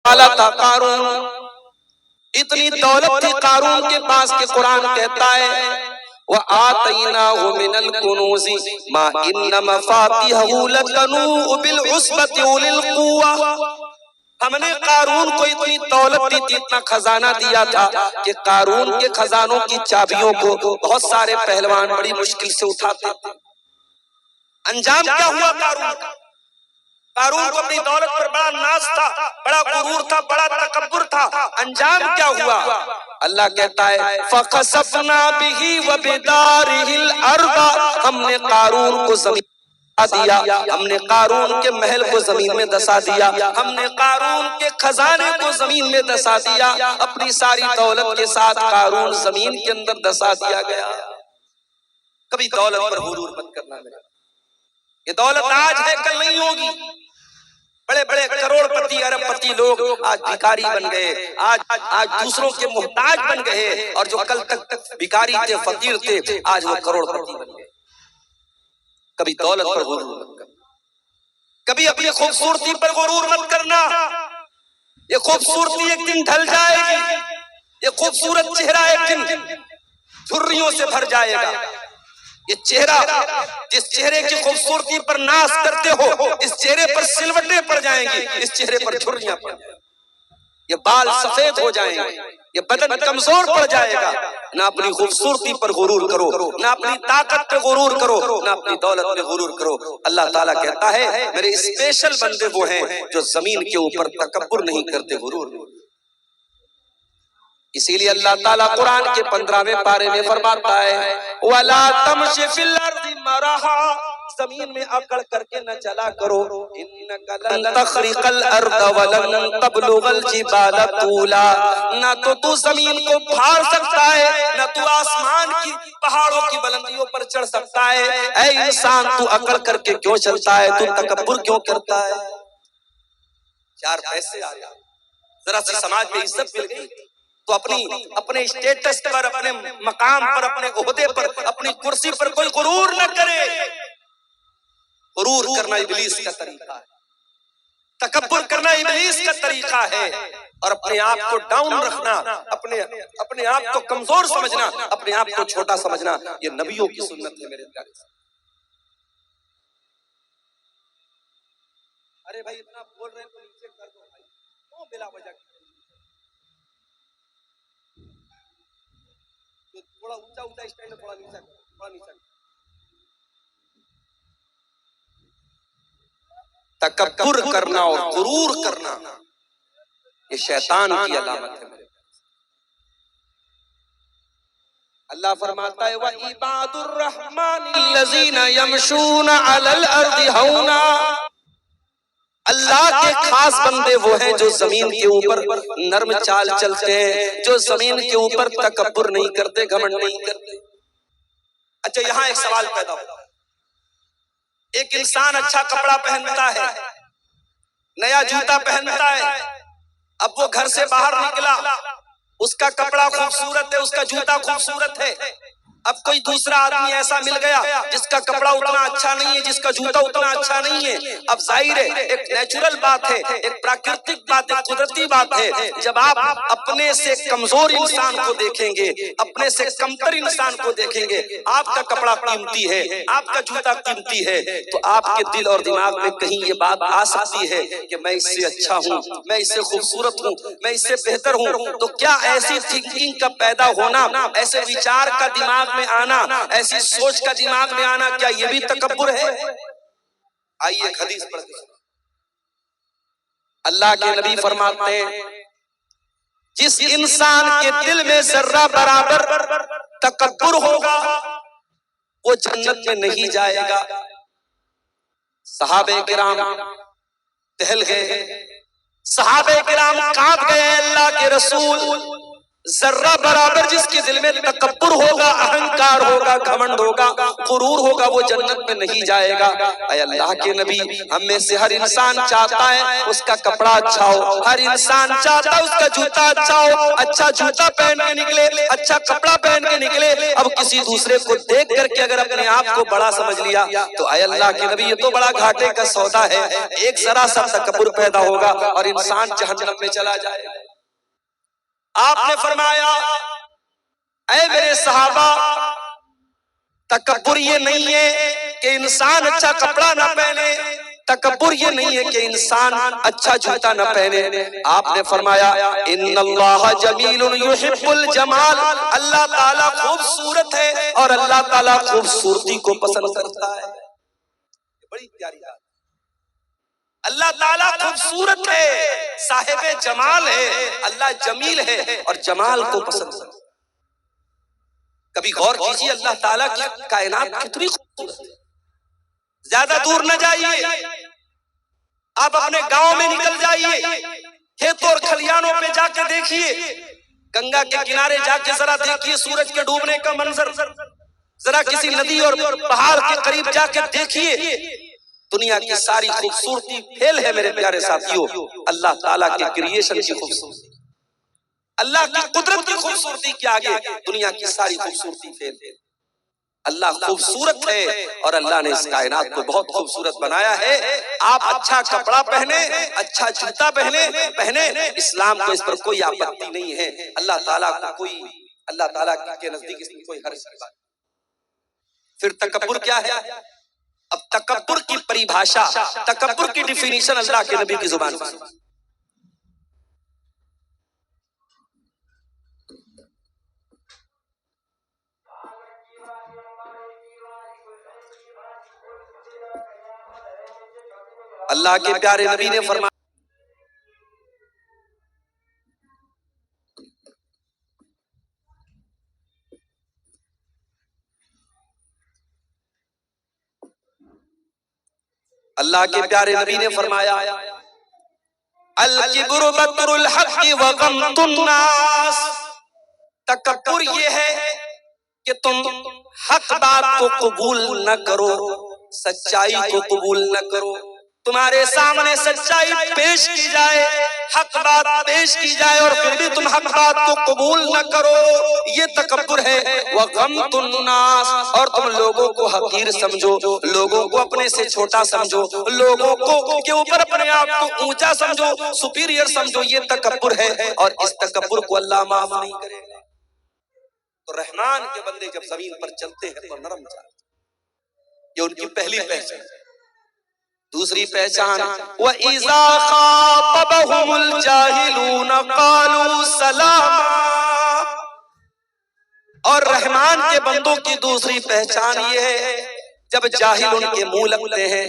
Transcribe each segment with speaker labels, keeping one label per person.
Speaker 1: والا تھا قارون، اتنی دولت تھی قارون کے پاس کہ قرآن کہتا ہے وَآتَيْنَاهُ مِنَ الْكُنُوزِ مَا إِنَّ مَفَاتِحَهُ لَتَنُوءُ بِالْعُصْبَةِ أُولِي الْقُوَّةِ۔ ہم نے قارون کو اتنی دولت دی تھی، اتنا خزانہ دیا تھا کہ قارون کے خزانوں کی چابیوں کو بہت سارے پہلوان بڑی مشکل سے اٹھاتے تھے۔ انجام کیا ہوا قارون کا؟ قارون کو اپنی دولت پر بڑا ناز تھا، بڑا غرور تھا، بڑا تکبر تھا۔ انجام کیا ہوا؟ اللہ کہتا ہے فَخَسَفْنَا بِهِ وَبِدَارِهِ الْأَرْضَ، ہم نے قارون کو زمین دیا، ہم نے قارون کے محل کو زمین میں دسا دیا، ہم نے قارون کے خزانے کو زمین میں دسا دیا، اپنی ساری دولت کے ساتھ قارون زمین کے اندر دسا دیا گیا۔ کبھی دولت پر غرور مت کرنا میرا، یہ دولت آج ہے کل نہیں ہوگی۔ بڑے بڑے کروڑ پتی ارب پتی لوگ آج بھکاری بن گئے، آج دوسروں کے محتاج بن گئے، اور جو کل تک بھکاری تھے، فقیر تھے، آج وہ کروڑ پتی بن گئے۔ کبھی دولت پر غرور مت کرنا، کبھی اپنی خوبصورتی پر غرور مت کرنا۔ یہ خوبصورتی ایک دن ڈھل جائے گی، یہ خوبصورت چہرہ ایک دن جھریوں سے بھر جائے گا۔ یہ چہرہ، جس چہرے کی خوبصورتی پر ناز کرتے ہو، اس چہرے پر سلوٹیں پڑ جائیں گی، اس چہرے پر جھریاں پڑ جائیں گی، یہ بال سفید ہو جائیں گے، یہ بدن کمزور پڑ جائے گا۔ نہ اپنی خوبصورتی پر غرور کرو، نہ اپنی طاقت پر غرور کرو، نہ اپنی دولت پر غرور کرو۔ اللہ تعالیٰ کہتا ہے میرے اسپیشل بندے وہ ہیں جو زمین کے اوپر تکبر نہیں کرتے، غرور نہیں۔ اسی لیے اللہ تعالیٰ قرآن کے 15ویں پارے میں فرماتا ہے وَلَا تَمْشِ فِي الْأَرْضِ مَرَحًا، زمین میں اکڑ کر کے نہ چلا کرو، إِنَّكَ لَن تَخْرِقَ الْأَرْضَ وَلَن تَبْلُغَ الْجِبَالَ طُولًا، نہ تو تو زمین کو پھاڑ سکتا ہے، نہ تو آسمان کی پہاڑوں کی بلندیوں پر چڑھ سکتا ہے۔ اے انسان، تو اکڑ کر کے کیوں چلتا ہے؟ تو تکبر کیوں کرتا ہے؟ چار پیسے آیا، ذرا سی سماج میں عزت مل گئی تو اپنے اسٹیٹس پر، اپنے مقام پر، اپنے عہدے پر، اپنی کرسی پر کوئی غرور نہ کرے۔ غرور کرنا ابلیس کا طریقہ ہے، تکبر کرنا ابلیس کا طریقہ ہے، اور اپنے آپ کو ڈاؤن رکھنا، اپنے آپ کو کمزور سمجھنا، اپنے آپ کو چھوٹا سمجھنا، یہ نبیوں کی سنت ہے میرے پیارے سے۔ ارے بھائی اتنا بول رہے ہیں تو نیچے کر دو بھائی، کیوں بلا وجہ تھوڑا اونچا اونچا اسٹینڈ، تھوڑا نیچا، تھوڑا نیچا۔ تکبر کرنا اور غرور کرنا یہ شیطان کی علامت ہے میرے۔ اللہ فرماتا ہے وَعِبَادُ الرَّحْمَنِ الَّذِينَ يَمْشُونَ عَلَى الْأَرْضِ هَوْنًا، اللہ کے خاص بندے وہ ہیں جو زمین کے اوپر نرم چال چلتے ہیں، جو زمین کے اوپر تکبر نہیں کرتے، گھمنڈ نہیں کرتے۔ اچھا یہاں ایک سوال پیدا ہوتا ہے، ایک انسان اچھا کپڑا پہنتا ہے، نیا جوتا پہنتا ہے، اب وہ گھر سے باہر نکلا، اس کا کپڑا خوبصورت ہے، اس کا جوتا خوبصورت ہے، اب کوئی دوسرا آدمی ایسا مل گیا جس کا کپڑا اتنا اچھا نہیں ہے، جس کا جوتا اتنا اچھا نہیں ہے، اب ظاہر ہے ایک نیچرل بات ہے، ایک پراکرتک بات ہے، قدرتی بات ہے، جب آپ اپنے سے کمزور انسان کو دیکھیں گے، اپنے سے کمتر انسان کو دیکھیں گے، آپ کا کپڑا قیمتی ہے، آپ کا جوتا قیمتی ہے، تو آپ کے دل اور دماغ میں کہیں یہ بات آ سکتی ہے کہ میں اس سے اچھا ہوں، میں اس سے خوبصورت ہوں، میں اس سے بہتر ہوں۔ تو کیا ایسی تھنکنگ کا پیدا ہونا، ایسے وچار کا دماغ میں آنا، ایسی سوچ کا دماغ میں آنا، کیا یہ بھی تکبر ہے؟ آئیے ایک حدیث پڑھتے ہیں۔ اللہ کے نبی فرماتے ہیں جس انسان کے دل میں ذرہ برابر تکبر ہوگا وہ جنت میں نہیں جائے گا۔ صحابہ کرام دہل گئے، صحابہ کرام کانپ گئے، اللہ کے رسول ذرہ برابر جس کے دل میں تکبر ہوگا، اہنکار ہوگا، گھمنڈ ہوگا، غرور ہوگا، وہ جنت میں نہیں جائے گا۔ اے اللہ کے نبی، ہم میں سے ہر انسان چاہتا ہے اس کا کپڑا اچھا ہو، ہر انسان چاہتا ہے اس کا جوتا اچھا ہو، اچھا جوتا پہن کے نکلے، اچھا کپڑا پہن کے نکلے۔ اب کسی دوسرے کو دیکھ کر کے اگر اپنے آپ کو بڑا سمجھ لیا تو اے اللہ کے نبی، یہ تو بڑا گھاٹے کا سودا ہے۔ ایک ذرا سا تکبر پیدا ہوگا اور انسان جہنم میں چلا جائے گا۔ آپ نے فرمایا اے میرے صحابہ، تکبر یہ نہیں ہے کہ انسان اچھا کپڑا نہ پہنے، تکبر یہ نہیں ہے کہ انسان اچھا جوتا نہ پہنے۔ آپ نے فرمایا ان اللہ جمیل یحب الجمال، اللہ تعالیٰ خوبصورت ہے اور اللہ تعالیٰ خوبصورتی کو پسند کرتا ہے۔ بڑی پیاری بات، اللہ تعالیٰ خوبصورت ہے، صاحب جمال ہے، اللہ جمیل ہے اور جمال کو پسند کرتا ہے۔ کبھی غور کیجئے اللہ تعالیٰ کی کائنات کتنی خوبصورت ہے۔ زیادہ دور نہ جائیے، آپ اپنے گاؤں میں نکل جائیے، کھیتوں اور کھلیانوں پہ جا کے دیکھیے، گنگا کے کنارے جا کے ذرا دیکھیے سورج کے ڈوبنے کا منظر، ذرا کسی ندی اور پہاڑ کے قریب جا کے دیکھیے، دنیا کی ساری خوبصورتی فیل ہے میرے پیارے ساتھیوں اللہ تعالیٰ کے کریشن کی خوبصورتی، اللہ کی قدرت کی خوبصورتی کے آگے دنیا کی ساری خوبصورتی فیل ہے۔ اللہ خوبصورت ہے اور اللہ نے اس کائنات کو بہت خوبصورت بنایا ہے۔ آپ اچھا کپڑا پہنے، اچھا جوتا پہنے، اسلام کو اس پر کوئی آپتی نہیں ہے۔ اللہ تعالیٰ کے نزدیک اس میں کوئی حرج نہیں۔ پھر تکبر کیا ہے؟ اب تکبر کی پریبھاشا، تکبر کی ڈیفینیشن اللہ کے نبی کی زبان سے۔ اللہ کے پیارے نبی نے فرمایا اللہ کے پیارے نبی نے فرمایا الکبر بطر الحق وغمط الناس، تکبر یہ ہے کہ تم حق بات کو قبول نہ کرو، سچائی کو قبول نہ کرو، تمہارے سامنے سچائی پیش کی جائے، حق بات پیش کی جائے اور پھر بھی تم حق بات کو قبول نہ کرو، یہ تکبر ہے۔ وَغَمْتُ النَّاسِ، اور تم لوگوں کو حقیر سمجھو، لوگوں کو اپنے سے چھوٹا سمجھو، لوگوں کو کے اوپر اپنے آپ کو اونچا سمجھو، سپیریئر سمجھو، یہ تکبر ہے اور اس تکبر کو اللہ معاف نہیں کرے گا۔ تو رحمان کے بندے جب زمین پر چلتے ہیں تو نرم چلتے ہیں، یہ ان کی پہلی پہچان۔ دوسری پہچان وَإِذَا خَاطَبَهُمُ الْجَاهِلُونَ قَالُوا سَلَامًا، اور رحمان کے بندوں کی دوسری پہچان یہ ہے جب جاہل ان کے منہ لگتے ہیں،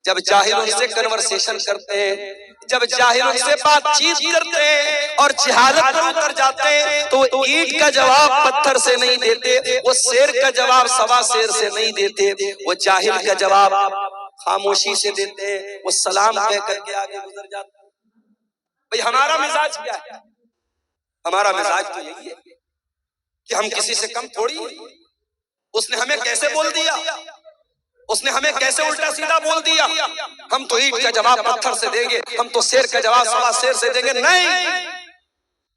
Speaker 1: جب جاہل ان سے کنورسیشن کرتے ہیں، جب جاہل ان سے بات چیت کرتے ہیں اور جہالت پر اتر جاتے ہیں تو وہ اینٹ کا جواب پتھر سے نہیں دیتے، وہ شیر کا جواب سوا شیر سے نہیں دیتے، وہ جاہل کا جواب خاموشی سے دیتے ہیں، وہ سلام کہہ کر کے آگے گزر جاتے ہیں۔ بھئی ہمارا مزاج کیا ہے؟ ہمارا مزاج تو یہی ہے کہ ہم کسی سے کم تھوڑی ہیں۔ اس نے ہمیں کیسے بول دیا، اس نے ہمیں کیسے الٹا سیدھا بول دیا، ہم تو اینٹ کا جواب پتھر سے دیں گے، ہم تو شیر کا جواب سوا شیر سے دیں گے۔ نہیں،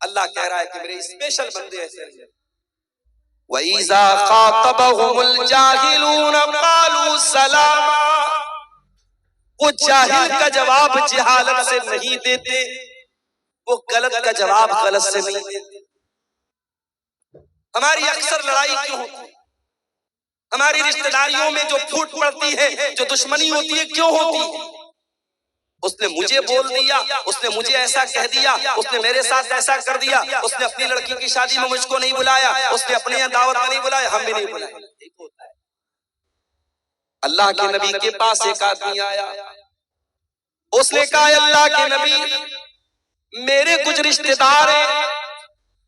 Speaker 1: اللہ کہہ رہا ہے کہ میرے اسپیشل بندے ایسے ہیں۔ وَإِذَا خَاطَبَهُمُ الْجَاهِلُونَ قَالُوا سَلَامًا، وہ جاہل کا جواب جہالت سے نہیں دیتے، وہ غلط کا جواب غلط سے نہیں دیتے۔ ہماری اکثر لڑائی کیوں ہوتی ہے؟ ہماری رشتہ داریوں میں جو پھوٹ پڑتی ہے، جو دشمنی ہوتی ہے، کیوں ہوتی ہے؟ اس نے مجھے بول دیا، اس نے مجھے ایسا کہہ دیا، اس نے میرے ساتھ ایسا کر دیا، اس نے اپنی لڑکی کی شادی میں مجھ کو نہیں بلایا، اس نے اپنی دعوت میں نہیں بلایا، ہم بھی نہیں بلایا۔ ایک ہوتا ہے۔ اللہ کے نبی کے پاس ایک آدمی آیا، اس نے کہا اللہ کے نبی میرے کچھ رشتہ دار ہیں،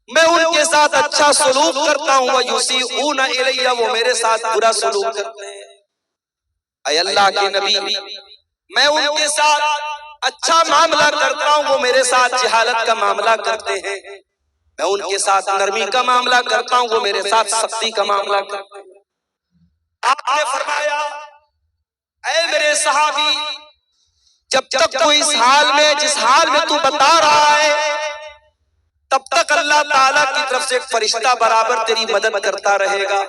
Speaker 1: میں ان کے ساتھ اچھا سلوک کرتا ہوں، وَيُسِيئُونَ إِلَيَّ، وہ میرے ساتھ برا سلوک کرتے ہیں۔ اے اللہ کے نبی میں ان کے ساتھ اچھا معاملہ کرتا ہوں، وہ میرے ساتھ جہالت کا معاملہ کرتے ہیں۔ میں ان کے ساتھ نرمی کا معاملہ کرتا ہوں، وہ میرے ساتھ سختی کا معاملہ کرتے ہیں۔ آپ نے فرمایا اے میرے صحابی، جب تک تو اس حال میں جس حال میں تو بتا رہا ہے تب تک اللہ تعالیٰ کی طرف سے ایک فرشتہ برابر تیری مدد کرتا رہے گا،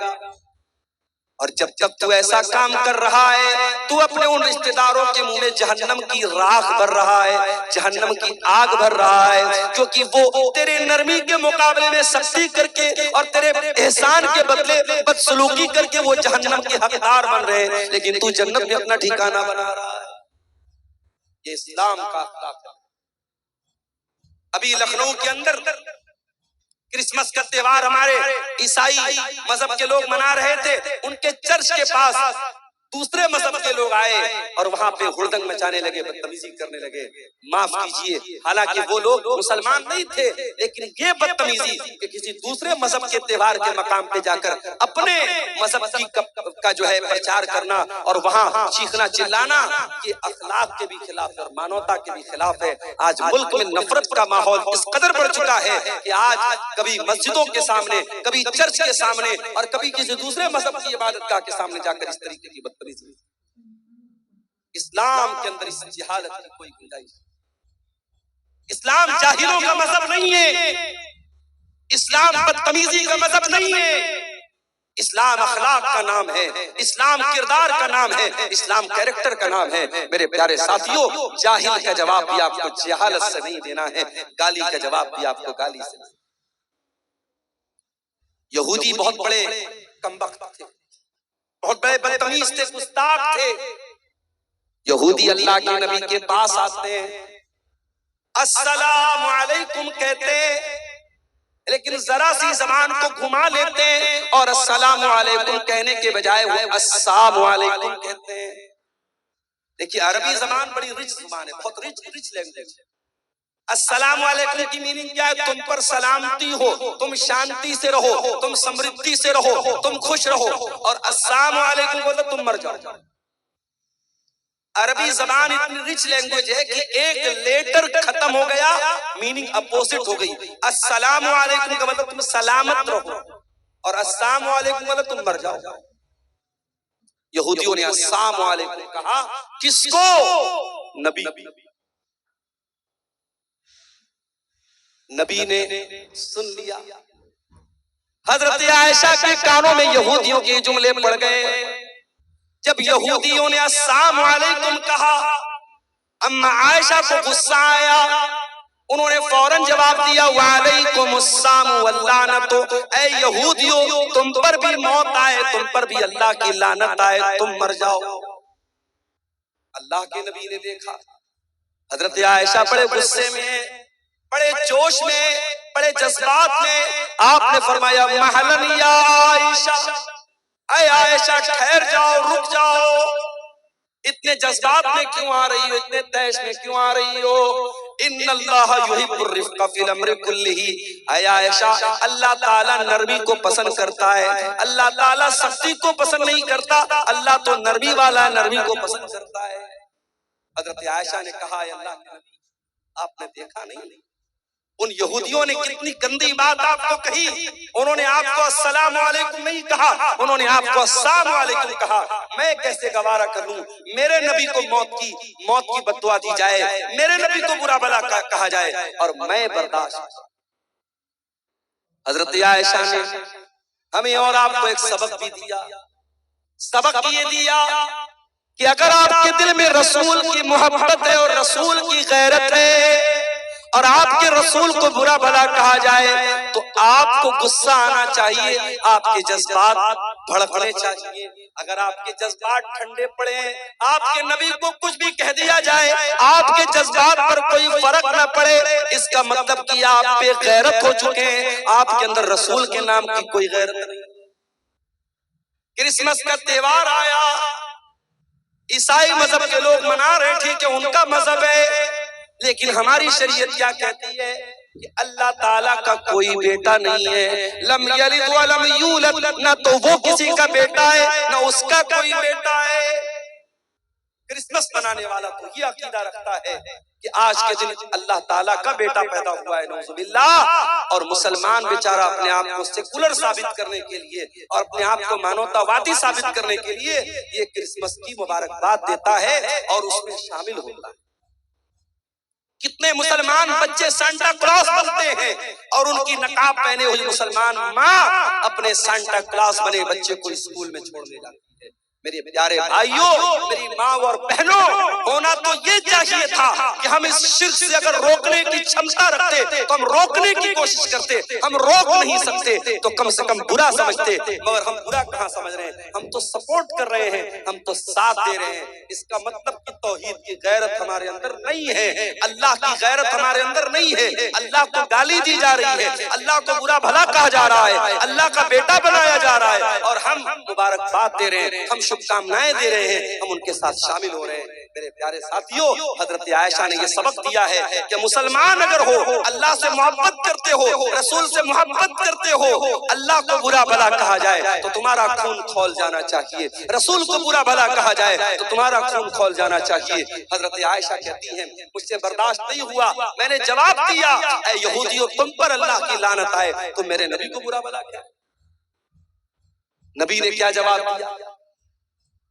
Speaker 1: اور جب تک تو ایسا کام کر رہا ہے تو اپنے ان رشتہ داروں کے منہ میں جہنم کی راکھ بھر رہا ہے، جہنم کی آگ بھر رہا ہے، کیونکہ وہ تیرے نرمی کے مقابلے میں سختی کر کے اور تیرے احسان کے بدلے بدسلوکی کر کے وہ جہنم کے حقدار بن رہے ہیں، لیکن تو جنت میں اپنا ٹھکانہ بنا رہا ہے۔ یہ اسلام کا اخلاق ہے۔ ابھی لکھنؤ کے اندر کرسمس کا تہوار ہمارے عیسائی مذہب کے لوگ منا رہے تھے، ان کے چرچ کے پاس دوسرے مذہب کے لوگ آئے اور وہاں پہ ہڑدنگ مچانے لگے، بدتمیزی کرنے لگے۔ معاف کیجئے، حالانکہ وہ لوگ مسلمان نہیں تھے، لیکن یہ بدتمیزی کہ کسی دوسرے مذہب کے تہوار کے مقام پہ جا کر اپنے مذہب کا جو ہے پرچار کرنا اور وہاں چیخنا چلانا، یہ اخلاق کے بھی خلاف ہے اور مانوتا کے بھی خلاف ہے۔ آج ملک میں نفرت کا ماحول اس قدر بڑھ چکا ہے کہ آج کبھی مسجدوں کے سامنے، کبھی چرچ کے سامنے اور کبھی کسی دوسرے مذہب کی عبادت گاہ کے سامنے جا کر اس طریقے کی بدتمیزی۔ اسلام کے اندر اس جہالت کی کوئی گنجائش نہیں۔ اسلام جاہلوں کا مذہب نہیں ہے، اسلام بدتمیزی کا مذہب نہیں ہے، اسلام اخلاق کا نام ہے، اسلام کردار کا نام ہے، اسلام کیریکٹر کا نام ہے۔ میرے پیارے ساتھیوں، جاہل کا جواب بھی آپ کو جہالت سے نہیں دینا ہے، گالی کا جواب بھی آپ کو گالی سے نہیں۔ یہودی بہت بڑے کمبخت تھے، بہت بڑے بدتمیز تھے، گستاخ تھے۔ یہودی اللہ کے نبی کے پاس آتے ہیں، السلام علیکم کہتے ہیں، لیکن ذرا سی زبان کو گھما لیتے ہیں اور السلام علیکم کہنے کے بجائے وہ السلام علیکم کہتے ہیں۔ دیکھیے عربی زبان بڑی رچ زبان ہے، بہت رچ لینگویج ہے۔ السلام علیکم کی میننگ کیا ہے؟ تم پر سلامتی ہو، تم شانتی سے رہو، تم سمردھی سے رہو، تم خوش رہو۔ اور السلام علیکم بولے تم مر جاؤ۔ عربی زبان اتنی رچ لینگویج ہے کہ ایک لیٹر ختم ہو گیا میننگ اپوزٹ ہو گئی۔ السلام علیکم کا مطلب تم سلامت رہو اور السلام علیکم کا مطلب تم مر جاؤ۔ یہودیوں نے السلام علیکم کہا، کس کو؟ نبی نے سن لیا۔ حضرت عائشہ کے کانوں میں یہودیوں کے جملے پڑ گئے۔ جب یہودیوں نے السلام علیکم کہا، اما عائشہ کو غصہ آیا، انہوں نے فوراً جواب دیا وعلیکم السلام واللعنت، اے یہودیوں تم پر بھی موت آئے، تم پر بھی اللہ کی لعنت آئے، تم مر جاؤ۔ اللہ کے نبی نے دیکھا حضرت عائشہ بڑے غصے میں، بڑے جوش میں، بڑے جذبات میں، آپ نے فرمایا محلن یا عائشہ، اے عائشہ ٹھہر جاؤ، رک جاؤ، اتنے جذبات میں کیوں آ رہی ہو، اتنے تیش میں کیوں آ رہی ہو؟ ان اللہ یحب الرفق فی الامر کلہ، اے عائشہ اللہ تعالیٰ نرمی کو پسند کرتا ہے، اللہ تعالیٰ سختی کو پسند نہیں کرتا، اللہ تو نرمی والا نرمی کو پسند کرتا ہے۔ حضرت عائشہ نے کہا اے اللہ کے نبی، آپ نے دیکھا نہیں ان یہودیوں نے کتنی گندی بات آپ کو کہی؟ انہوں نے آپ کو السلام علیکم نہیں کہا، انہوں نے آپ کو السلام علیکم کہا۔ میں کیسے گوارا کر لوں میرے نبی کو موت کی بددعا دی جائے، میرے نبی کو برا بلا کہا جائے اور میں برداشت۔ حضرت عائشہ نے ہمیں اور آپ کو ایک سبق بھی دیا۔ سبق یہ دیا کہ اگر آپ کے دل میں رسول کی محبت ہے اور رسول کی غیرت ہے اور آپ کے رسول کو برا بھلا کہا جائے تو آپ کو غصہ آنا چاہیے، آپ کے جذبات بھڑکنے چاہیے۔ اگر آپ کے جذبات ٹھنڈے پڑے، آپ کے نبی کو کچھ بھی کہہ دیا جائے، آپ کے جذبات پر کوئی فرق نہ پڑے، اس کا مطلب کہ آپ بے غیرت ہو چکے ہیں، آپ کے اندر رسول کے نام کی کوئی غیرت نہیں۔ کرسمس کا تہوار آیا، عیسائی مذہب کے لوگ منا رہے، ٹھیک ہے ان کا مذہب ہے، لیکن ہماری شریعت کیا کہتی ہے کہ اللہ تعالیٰ کا کوئی بیٹا نہیں ہے، لم یلد ولم یولد، نہ تو وہ کسی کا بیٹا ہے نہ اس کا کوئی بیٹا ہے۔ کرسمس منانے والا تو یہ عقیدہ رکھتا ہے کہ آج کے دن اللہ تعالیٰ کا بیٹا پیدا ہوا ہے، نعوذ باللہ، اور مسلمان بیچارہ اپنے آپ کو سیکولر ثابت کرنے کے لیے اور اپنے آپ کو مانوتاوادی ثابت کرنے کے لیے یہ کرسمس کی مبارکباد دیتا ہے اور اس میں شامل ہوتا ہے۔ کتنے مسلمان بچے سانٹا کلاس بنتے ہیں اور ان کی نقاب پہنے ہوئی مسلمان ماں اپنے سانٹا کلاس بنے بچے کو اسکول میں چھوڑنے جاتی ہے۔ میرے پیارے بھائیوں، میری ماں اور بہنوں، ہونا تو یہ چاہیے تھا کہ ہم اس شرک سے اگر روکنے کی چھمتا رکھتے تو ہم روکنے کی کوشش کرتے، ہم روک نہیں سکتے تو کم سے کم برا سمجھتے، مگر ہم برا کہاں سمجھ رہے ہیں، ہم تو سپورٹ کر رہے ہیں، ہم تو ساتھ دے رہے ہیں۔ اس کا مطلب کہ توحید کی غیرت ہمارے اندر نہیں ہے، اللہ کی غیرت ہمارے اندر نہیں ہے، اللہ کو گالی دی جا رہی ہے، اللہ کو برا بھلا کہا جا رہا ہے، اللہ کا بیٹا بنایا جا رہا ہے، اور ہم مبارکباد دے رہے ہیں، ہم شبکامنائیں دے رہے ہیں، ہم ان کے ساتھ شامل ہو رہے ہیں۔ میرے پیارے ساتھیوں، حضرت عائشہ نے یہ سبق دیا ہے کہ مسلمان اگر ہو، اللہ سے محبت کرتے ہو، رسول سے محبت کرتے ہو، اللہ کو برا بھلا کہا جائے تو تمہارا خون کھول جانا چاہیے، رسول کو برا بھلا کہا جائے تو تمہارا خون کھول جانا چاہیے۔ حضرت عائشہ کہتی ہیں مجھ سے برداشت نہیں ہوا، میں نے جواب دیا اے یہودیوں تم پر اللہ کی لعنت آئے، تم میرے نبی کو برا بھلا کیا؟ نبی نے کیا جواب دیا؟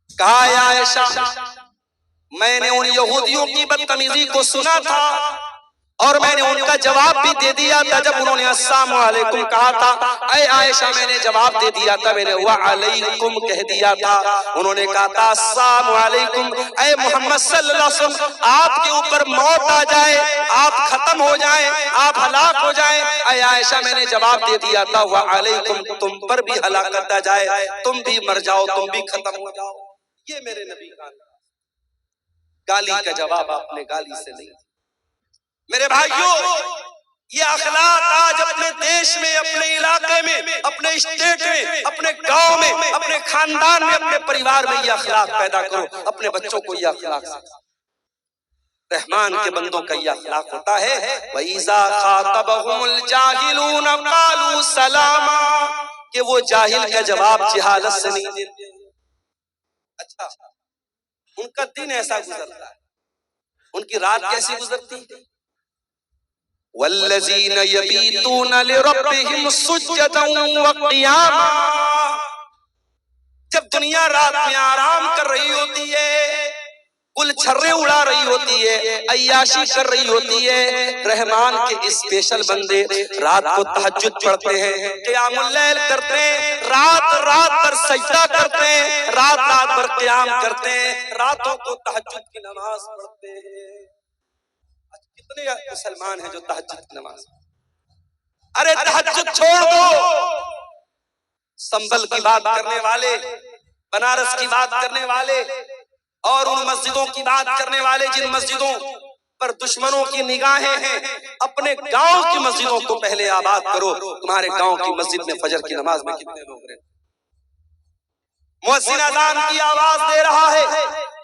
Speaker 1: کہا اے عائشہ میں نے ان یہودیوں کی بدتمیزی کو سنا تھا اور میں نے ان کا جواب بھی دے دیا تھا جب انہوں نے السلام علیکم کہا تھا۔ اے عائشہ میں نے جواب دے دیا تھا، میں نے وعلیکم کہہ دیا تھا، انہوں نے کہا تھا السلام علیکم، اے محمد صلی اللہ علیہ وسلم آپ کے اوپر موت آ جائے، آپ ختم ہو جائیں، آپ ہلاک ہو جائیں۔ اے عائشہ میں نے جواب دے دیا تھا وعلیکم، تم پر بھی ہلاکت آ جائے، تم بھی مر جاؤ، تم بھی ختم ہو جاؤ۔ یہ میرے نبی کا گالی کا جواب آپ نے گالی سے نہیں۔ میرے بھائیوں، یہ اخلاق آج اپنے دیش میں، اپنے علاقے میں، اپنے اسٹیٹ میں، اپنے گاؤں میں، اپنے خاندان میں، اپنے پریوار میں یہ اخلاق پیدا کرو، اپنے بچوں کو یہ اخلاق سکھاؤ۔ رحمان کے بندوں کا یہ اخلاق ہوتا ہے وَإِذَا خَاطَبَهُمُ الْجَاهِلُونَ قَالُوا سَلَامًا، کہ وہ جاہل کا جواب جہالت سے نہیں دیتے۔ اچھا، ان کا دن ایسا گزرتا ہے، ان کی رات کیسی گزرتی ہے؟ وَالَّذِينَ يَبِيتُونَ لِرَبِّهِمْ سُجَّدًا وَقِيَامًا، جب دنیا رات میں آرام کر رہی ہوتی ہے، گل چھرے اڑا رہی ہوتی ہے، عیاشی کر رہی ہوتی ہے، رحمان کے اسپیشل بندے رات کو تہجد پڑھتے ہیں، قیام اللیل کرتے ہیں، رات رات پر سجدہ کرتے ہیں، رات رات پر قیام کرتے ہیں، راتوں کو تہجد کی نماز پڑھتے ہیں۔ کتنے مسلمان ہیں جو تہجد کی نماز؟ ارے تہجد چھوڑ دو، سنبل کی بات کرنے والے، بنارس کی بات کرنے والے اور ان مسجدوں کی بات کرنے والے جن مسجدوں پر دشمنوں کی نگاہیں ہیں، اپنے گاؤں کی مسجدوں کو پہلے آباد کرو۔ تمہارے گاؤں کی مسجد میں فجر کی نماز میں کتنے لوگ رہتے ہیں؟ مؤذن اذان کی آواز دے رہا ہے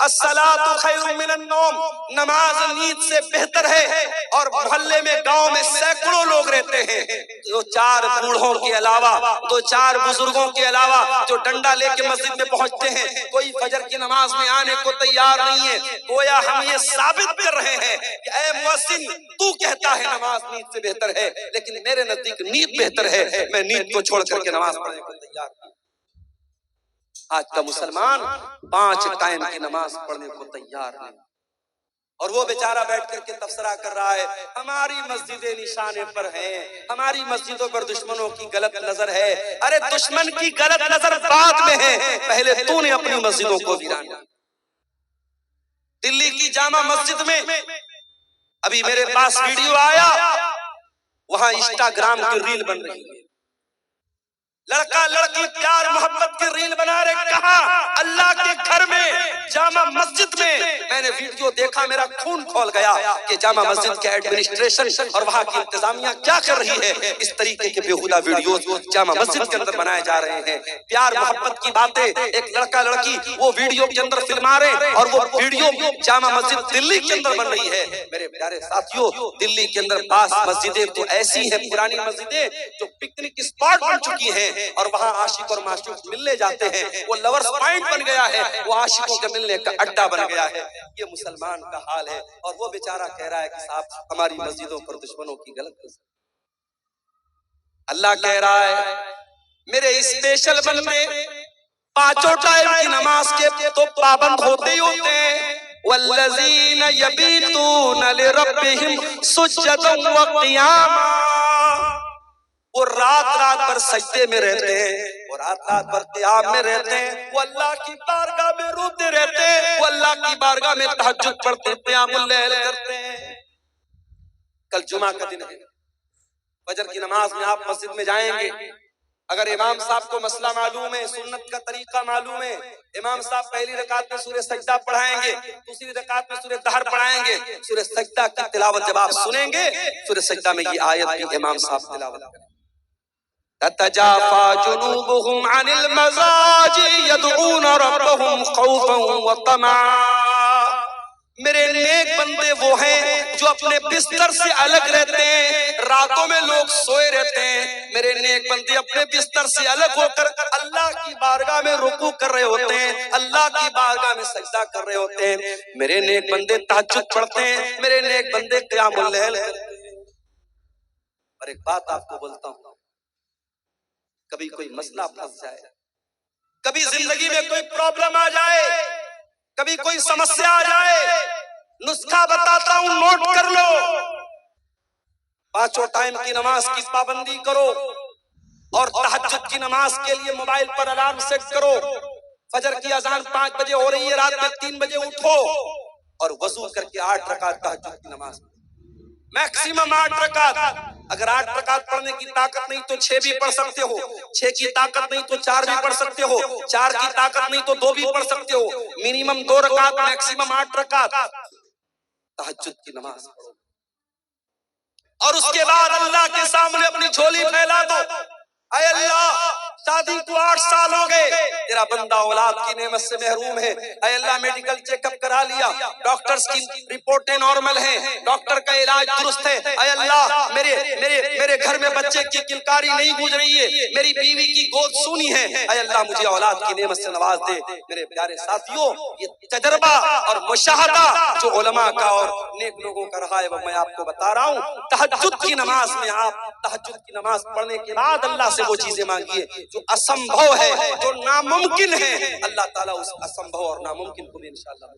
Speaker 1: الصلاۃ خیر من النوم، نماز نیند سے بہتر ہے، اور محلے میں گاؤں میں سینکڑوں لوگ رہتے ہیں، دو چار بوڑھوں کے علاوہ، دو چار بزرگوں کے علاوہ جو ڈنڈا لے کے مسجد میں پہنچتے ہیں، کوئی فجر کی نماز میں آنے کو تیار نہیں ہے۔ گویا ہم یہ ثابت کر رہے ہیں کہ اے مؤذن تو کہتا ہے نماز نیند سے بہتر ہے، لیکن میرے نزدیک نیند بہتر ہے، میں نیند کو چھوڑ کر کے نماز پڑھنے کو تیار ہوں۔ آج کا مسلمان 5 ٹائم کی نماز پڑھنے کو تیار نہیں، اور وہ بیچارہ بیٹھ کر کے تبصرہ کر رہا ہے ہماری مسجدیں نشانے پر ہیں، ہماری مسجدوں پر دشمنوں کی غلط نظر ہے۔ ارے دشمن کی غلط نظر بعد میں ہے، پہلے تو نے اپنی مسجدوں کو ویران کیا۔ دلی کی جامع مسجد میں ابھی میرے پاس ویڈیو آیا، وہاں انسٹاگرام کی ریل بن رہی ہے، لڑکا لڑکی پیار محبت کی ریل بنا رہے، کہاں؟ اللہ کے گھر میں، جامع مسجد میں۔ میں نے ویڈیو دیکھا، میرا خون کھول گیا کہ جامع مسجد کے ایڈمنسٹریشن اور وہاں کی انتظامیہ کیا کر رہی ہے۔ اس طریقے کے بیہودہ ویڈیوز جامع مسجد کے اندر بنائے جا رہے ہیں، پیار محبت کی باتیں، ایک لڑکا لڑکی وہ ویڈیو کے اندر فلما رہے، اور وہ ویڈیو جامع مسجد دلی کے اندر بن رہی ہے۔ میرے پیارے ساتھیوں، دلی کے اندر بعض مسجدیں تو ایسی ہیں، پرانی مسجدیں جو پکنک اسپاٹ بن چکی ہیں، ہیں اور وہاں عاشق اور معشوق ملنے جاتے ہیں، وہ لورز پوائنٹ بن گیا ہے، وہ عاشقوں کے ملنے کا اڈا بن گیا ہے۔ یہ مسلمان کا حال ہے، اور وہ بیچارہ کہہ رہا ہے کہ صاحب ہماری مسجدوں پر دشمنوں کی غلط نظر۔ اللہ کہہ رہا ہے میرے اسپیشل بندے پانچوں ٹائم کی نماز کے تو پابند ہوتے ہی ہوتے ہیں۔ والذین یبیتون لربہم سجدا وقیاما، وہ رات رات بھر سجدے میں رہتے ہیں، وہ رات رات بھر قیام میں رہتے ہیں، وہ اللہ کی بارگاہ میں روتے رہتے ہیں، وہ اللہ کی بارگاہ میں تہجد پڑھتے ہیں، قیام اللیل کرتے ہیں۔ کل جمعہ کا دن ہے، فجر کی نماز میں آپ مسجد میں جائیں گے، اگر امام صاحب کو مسئلہ معلوم ہے، سنت کا طریقہ معلوم ہے، امام صاحب پہلی رکعت میں سورہ سجدہ پڑھائیں گے، دوسری رکعت میں سورہ دہر پڑھائیں گے، سورہ سجدہ کی تلاوت جب آپ سنیں گے، سورہ سجدہ میں یہ آیت بھی امام صاحب تلاوت کریں۔ تتجافى جنوبهم عن المضاجع يدعون ربهم خوفا وطمعا، میرے نیک بندے وہ ہیں جو اپنے بستر سے الگ رہتے ہیں، راتوں میں لوگ سوئے رہتے ہیں، میرے نیک بندے اپنے بستر سے الگ ہو کر اللہ کی بارگاہ میں رکوع کر رہے ہوتے ہیں، اللہ کی بارگاہ میں سجدہ کر رہے ہوتے ہیں، میرے نیک بندے تہجد پڑھتے ہیں، میرے نیک بندے قیام اللیل کرتے ہیں۔ اور ایک بات آپ کو بولتا ہوں، کبھی کوئی مسئلہ پھنس جائے، کبھی زندگی میں کوئی پرابلم آ جائے، کبھی کوئی سمسیا آ جائے، نسخہ بتاتا ہوں، نوٹ کر لو۔ پانچوں ٹائم کی نماز کی پابندی کرو، اور تہجد کی نماز کے لیے موبائل پر الارم سیٹ کرو۔ فجر کی اذان 5 بجے ہو رہی ہے، رات میں 3 بجے اٹھو اور وضو کر کے 8 رکعت تہجد کی نماز، میکسیمم 8 رکعت۔ اگر 8 رکعت پڑھنے کی طاقت نہیں تو 6 بھی پڑھ سکتے ہو، 6 کی طاقت نہیں تو 4 بھی پڑھ سکتے ہو، 4 کی طاقت نہیں تو 2 بھی پڑھ سکتے ہو، منیمم 2 رکعت، میکسیمم 8 رکعت تہجد کی نماز پڑھو، اور اس کے بعد اللہ کے سامنے اپنی جھولی پھیلا دو۔ اے اللہ، شادی کو 8 سال ہو گئے، تیرا بندہ اولاد کی نعمت سے محروم ہے، اے اللہ میڈیکل چیک اپ کرا لیا، ڈاکٹرز کی رپورٹیں نارمل ہیں، ڈاکٹر کا علاج درست ہے، اے اللہ میرے گھر میں بچے کی کلکاری نہیں گونج رہی ہے، میری بیوی کی گود سونی ہے، اے اللہ مجھے اولاد کی نعمت سے نواز دے۔ میرے پیارے ساتھیوں، یہ تجربہ اور مشاہدہ جو علماء کا اور نیک لوگوں کا رہا ہے وہ میں آپ کو بتا رہا ہوں۔ تہجد کی نماز میں آپ تہجد کی نماز پڑھنے کے بعد اللہ سے وہ چیزیں مانگیے جو اسمبھو ہے، جو ناممکن ہے، اللہ تعالیٰ اس اسمبھو اور ناممکن کو بھی انشاءاللہ۔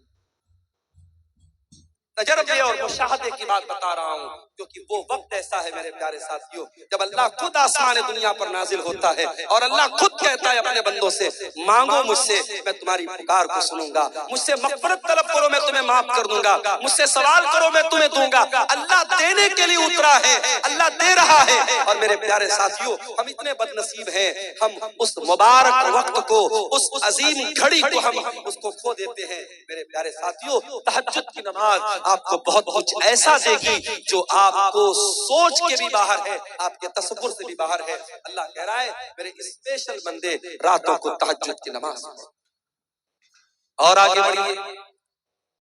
Speaker 1: تجربے اور مشاہدے کی بات بتا رہا ہوں، کیونکہ وہ وقت ایسا ہے میرے پیارے ساتھیوں جب اللہ خود آسمان دنیا پر نازل ہوتا ہے اور اللہ خود کہتا ہے اپنے بندوں سے، مانگو مجھ سے، میں تمہاری پکار کو سنوں گا، مجھ سے مغفرت طلب کرو میں تمہیں معاف کر دوں گا، مجھ سے سوال کرو میں تمہیں دوں گا۔ اللہ دینے کے لیے اترا ہے، اللہ دے رہا ہے، اور میرے پیارے ساتھیوں ہم اتنے بد نصیب ہیں، ہم اس مبارک وقت کو، اس عظیم گھڑی کو ہم اس کو کھو دیتے ہیں۔ میرے پیارے ساتھیوں، تہجد کی نماز آپ کو بہت کچھ ایسا دے گی جو آپ کو سوچ کے بھی باہر ہے، آپ کے تصور سے بھی باہر ہے۔ اللہ کہہ رہا ہے میرے اسپیشل بندے راتوں کو تہجد کی نماز پڑھو۔ اور آگے بڑھیے،